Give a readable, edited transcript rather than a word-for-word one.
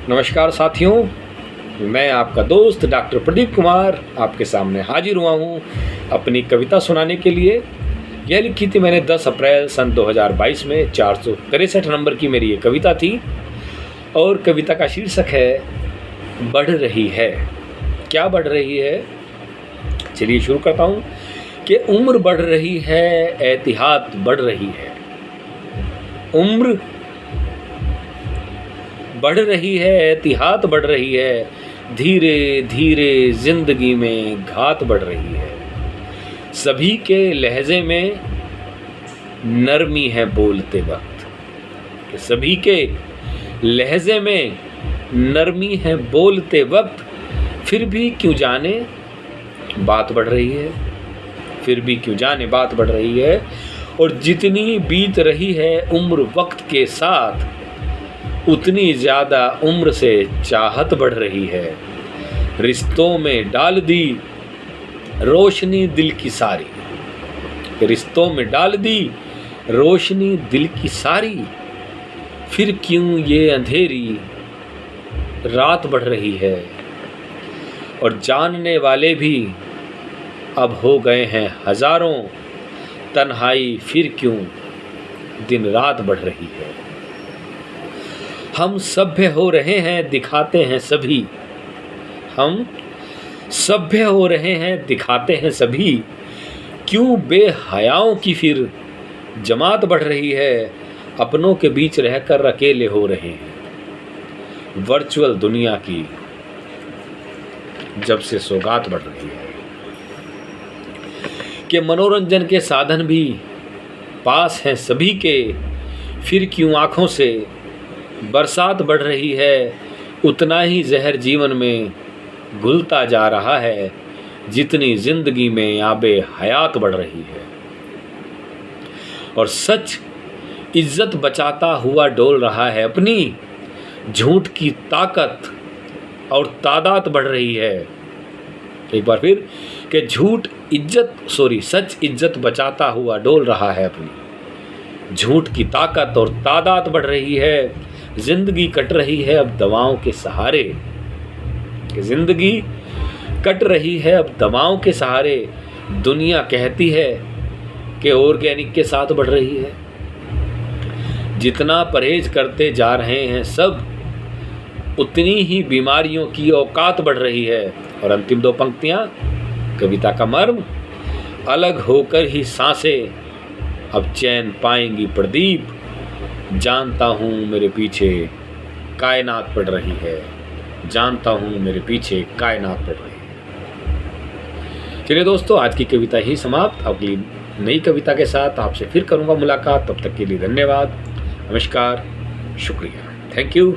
नमस्कार साथियों, मैं आपका दोस्त डॉक्टर प्रदीप कुमार आपके सामने हाजिर हुआ हूँ अपनी कविता सुनाने के लिए। यह लिखी थी मैंने 10 अप्रैल सन 2022 में। 463 नंबर की मेरी ये कविता थी और कविता का शीर्षक है बढ़ रही है। क्या बढ़ रही है? चलिए शुरू करता हूँ कि उम्र बढ़ रही है, एहतियात बढ़ रही है। उम्र बढ़ रही है, एहतियात बढ़ रही है, धीरे धीरे जिंदगी में घात बढ़ रही है। सभी के लहजे में नरमी है बोलते वक्त, सभी के लहजे में नरमी है बोलते वक्त, फिर भी क्यों जाने बात बढ़ रही है, फिर भी क्यों जाने बात बढ़ रही है। और जितनी बीत रही है उम्र वक्त के साथ, उतनी ज़्यादा उम्र से चाहत बढ़ रही है। रिश्तों में डाल दी रोशनी दिल की सारी, रिश्तों में डाल दी रोशनी दिल की सारी, फिर क्यों ये अंधेरी रात बढ़ रही है। और जानने वाले भी अब हो गए हैं हजारों, तन्हाई फिर क्यों दिन रात बढ़ रही है। हम सभ्य हो रहे हैं दिखाते हैं सभी, हम सभ्य हो रहे हैं दिखाते हैं सभी, क्यों बेहयाओं की फिर जमात बढ़ रही है। अपनों के बीच रहकर अकेले हो रहे हैं, वर्चुअल दुनिया की जब से सौगात बढ़ रही है। कि मनोरंजन के साधन भी पास हैं सभी के, फिर क्यों आँखों से बरसात बढ़ रही है। उतना ही जहर जीवन में घुलता जा रहा है, जितनी जिंदगी में आबे हयात बढ़ रही है। और सच इज्जत बचाता हुआ डोल रहा है अपनी, झूठ की ताकत और तादाद बढ़ रही है। एक बार फिर कि सच इज्जत बचाता हुआ डोल रहा है अपनी, झूठ की ताकत और तादाद बढ़ रही है। जिंदगी कट रही है अब दवाओं के सहारे, जिंदगी कट रही है अब दवाओं के सहारे। दुनिया कहती है कि ऑर्गेनिक के साथ बढ़ रही है। जितना परहेज करते जा रहे हैं सब, उतनी ही बीमारियों की औकात बढ़ रही है। और अंतिम 2 पंक्तियां कविता का मर्म, अलग होकर ही सांसें अब चैन पाएंगी प्रदीप, जानता हूँ मेरे पीछे कायनात पड़ रही है, जानता हूँ मेरे पीछे कायनात पड़ रही है। चलिए दोस्तों, आज की कविता ही समाप्त। अगली नई कविता के साथ आपसे फिर करूँगा मुलाकात। तब तक के लिए धन्यवाद, नमस्कार, शुक्रिया, थैंक यू।